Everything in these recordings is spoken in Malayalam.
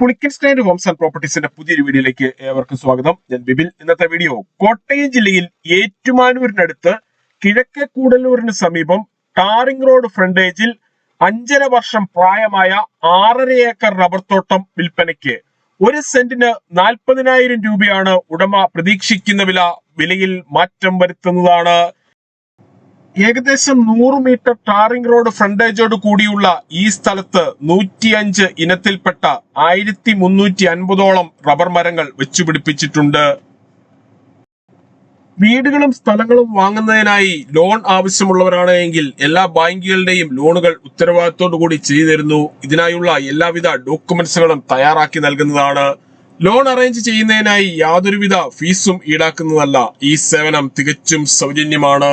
പുളിക്കൽ സ്റ്റാൻഡ് ഹോംസ് ആൻഡ് പ്രോപ്പർട്ടീസിന്റെ പുതിയൊരു വീഡിയോയിലേക്ക് ഏവർക്കും സ്വാഗതം. ഞാൻ ബിബിൻ. ഇന്നത്തെ വീഡിയോ കോട്ടയം ജില്ലയിൽ ഏറ്റുമാനൂരിനടുത്ത് കിഴക്കേ കൂടല്ലൂരിന് സമീപം ടാറിംഗ് റോഡ് ഫ്രണ്ടേജിൽ 5.5 വർഷം പ്രായമായ 6.5 ഏക്കർ റബ്ബർ തോട്ടം വിൽപ്പനയ്ക്ക്. 1 സെന്റിന് 40,000 രൂപയാണ് ഉടമ പ്രതീക്ഷിക്കുന്ന വിലയിൽ മാറ്റം വരുത്തുന്നതാണ്. ഏകദേശം 100 മീറ്റർ ടാറിംഗ് റോഡ് ഫ്രണ്ടേജോട് കൂടിയുള്ള ഈ സ്ഥലത്ത് 105 ഇനത്തിൽപ്പെട്ട 1350ഓളം റബ്ബർ മരങ്ങൾ വെച്ചുപിടിപ്പിച്ചിട്ടുണ്ട്. വീടുകളും സ്ഥലങ്ങളും വാങ്ങുന്നതിനായി ലോൺ ആവശ്യമുള്ളവരാണ് എങ്കിൽ എല്ലാ ബാങ്കുകളുടെയും ലോണുകൾ ഉത്തരവാദിത്തോടു കൂടി ചെയ്തു തരുന്നു. ഇതിനായുള്ള എല്ലാവിധ ഡോക്യുമെന്റ്സുകളും തയ്യാറാക്കി നൽകുന്നതാണ്. ലോൺ അറേഞ്ച് ചെയ്യുന്നതിനായി യാതൊരുവിധ ഫീസും ഈടാക്കുന്നതല്ല. ഈ സേവനം തികച്ചും സൗജന്യമാണ്.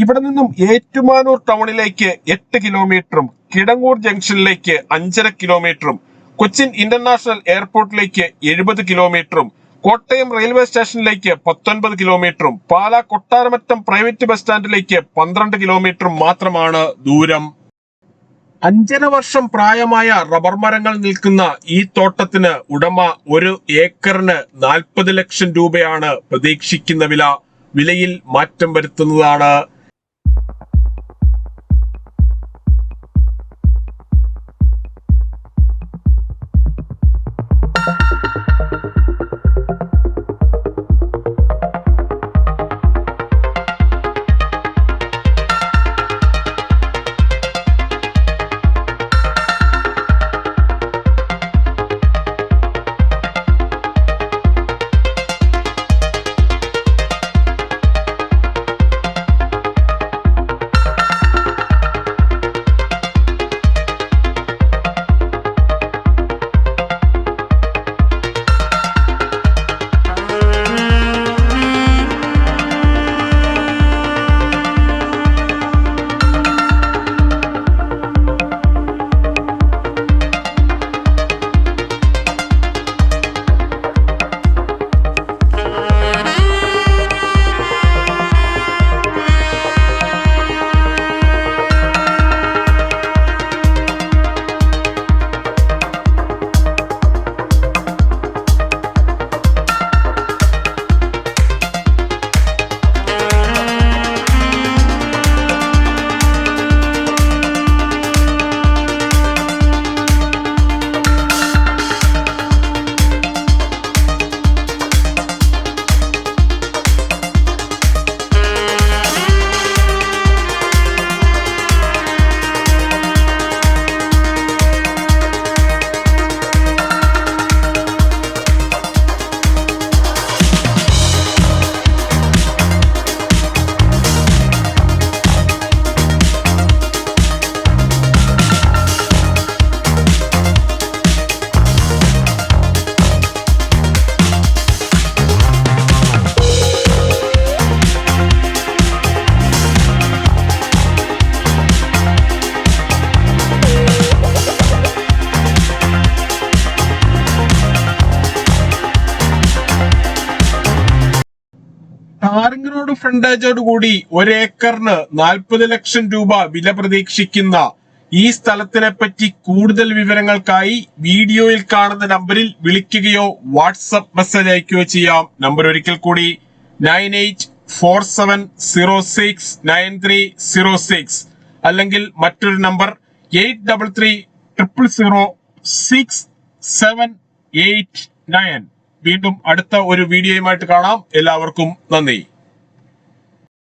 ഇവിടെ നിന്നും ഏറ്റുമാനൂർ ടൗണിലേക്ക് 8 കിലോമീറ്ററും കിടങ്ങൂർ ജംഗ്ഷനിലേക്ക് 5.5 കിലോമീറ്ററും കൊച്ചിൻ ഇന്റർനാഷണൽ എയർപോർട്ടിലേക്ക് 70 കിലോമീറ്ററും കോട്ടയം റെയിൽവേ സ്റ്റേഷനിലേക്ക് 19 കിലോമീറ്ററും പാലാ കൊട്ടാരമറ്റം പ്രൈവറ്റ് ബസ് സ്റ്റാൻഡിലേക്ക് 12 കിലോമീറ്ററും മാത്രമാണ് ദൂരം. 5.5 വർഷം പ്രായമായ റബ്ബർ മരങ്ങൾ നിൽക്കുന്ന ഈ തോട്ടത്തിന് ഉടമ 1 ഏക്കറിന് 40 ലക്ഷം രൂപയാണ് പ്രതീക്ഷിക്കുന്ന വിലയിൽ മാറ്റം വരുത്തുന്നതാണ്. ടാറിംഗ് റോഡ് ഫ്രണ്ടേജോട് കൂടി 1 ഏക്കറിന് 40 ലക്ഷം രൂപ വില പ്രതീക്ഷിക്കുന്ന ഈ സ്ഥലത്തിനെ പറ്റി കൂടുതൽ വിവരങ്ങൾക്കായി വീഡിയോയിൽ കാണുന്ന നമ്പറിൽ വിളിക്കുകയോ വാട്സ്ആപ്പ് മെസ്സേജ് അയക്കുകയോ ചെയ്യാം. നമ്പർ ഒരിക്കൽ കൂടി 9847069306 അല്ലെങ്കിൽ മറ്റൊരു നമ്പർ 83300679. വീണ്ടും അടുത്ത ഒരു വീഡിയോയുമായിട്ട് കാണാം. എല്ലാവർക്കും നന്ദി.